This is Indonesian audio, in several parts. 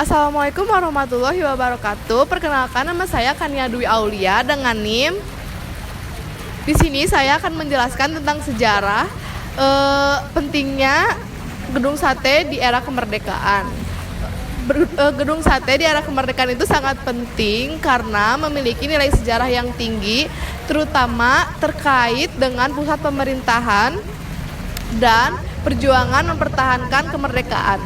Assalamualaikum warahmatullahi wabarakatuh. Perkenalkan, nama saya Kania Dwi Aulia dengan NIM. Di sini saya akan menjelaskan tentang sejarah pentingnya gedung sate di era kemerdekaan. Gedung sate di era kemerdekaan itu sangat penting karena memiliki nilai sejarah yang tinggi, terutama terkait dengan pusat pemerintahan dan perjuangan mempertahankan kemerdekaan.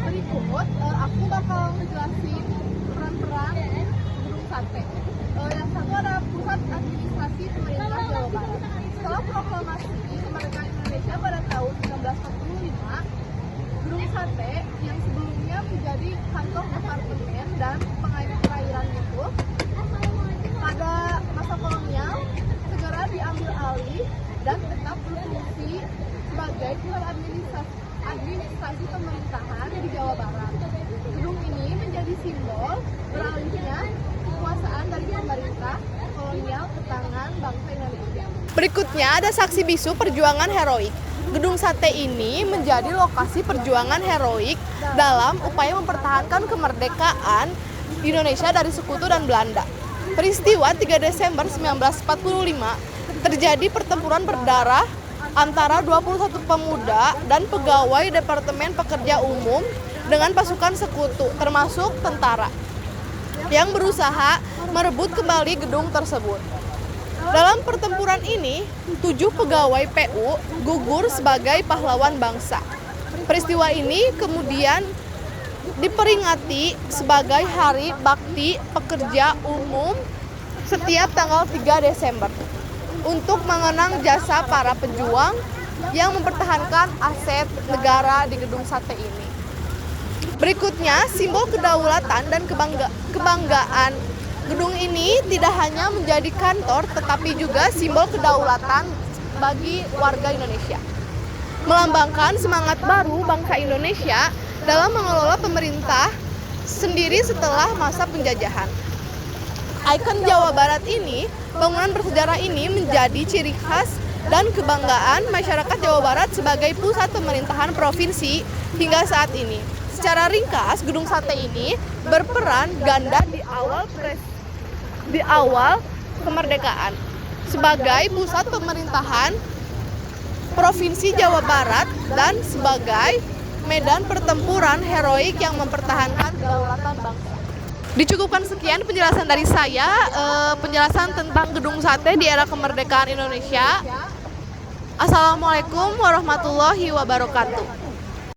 Berikut aku bakal ngejelasin peran-peran gedung sate. Yang satu ada pusat administrasi pemerintah Jawa Barat. Setelah proklamasi kemerdekaan Indonesia pada tahun 1945, gedung sate yang sebelumnya menjadi kantor departemen dan perairan itu pada masa kolonial segera diambil alih dan tetap berfungsi sebagai pusat administrasi pemerintahan di Jawa Barat. Gedung ini menjadi simbol beralihnya kekuasaan dari pemerintah kolonial ke tangan bangsa Indonesia. Berikutnya ada saksi bisu perjuangan heroik. Gedung sate ini menjadi lokasi perjuangan heroik dalam upaya mempertahankan kemerdekaan Indonesia dari sekutu dan Belanda. Peristiwa 3 Desember 1945 terjadi pertempuran berdarah antara 21 pemuda dan pegawai Departemen Pekerja Umum dengan pasukan sekutu, termasuk tentara, yang berusaha merebut kembali gedung tersebut. Dalam pertempuran ini, 7 pegawai PU gugur sebagai pahlawan bangsa. Peristiwa ini kemudian diperingati sebagai Hari Bakti Pekerja Umum setiap tanggal 3 Desember untuk mengenang jasa para pejuang yang mempertahankan aset negara di gedung sate ini. Berikutnya, simbol kedaulatan dan kebanggaan. Gedung ini tidak hanya menjadi kantor, tetapi juga simbol kedaulatan bagi warga Indonesia. Melambangkan semangat baru bangsa Indonesia dalam mengelola pemerintah sendiri setelah masa penjajahan. Ikon Jawa Barat ini, bangunan bersejarah ini menjadi ciri khas dan kebanggaan masyarakat Jawa Barat sebagai pusat pemerintahan provinsi hingga saat ini. Secara ringkas, gedung sate ini berperan ganda di awal kemerdekaan sebagai pusat pemerintahan provinsi Jawa Barat dan sebagai medan pertempuran heroik yang mempertahankan kedaulatan bangsa. Dicukupkan sekian penjelasan dari saya, penjelasan tentang gedung sate di era kemerdekaan Indonesia. Assalamualaikum warahmatullahi wabarakatuh.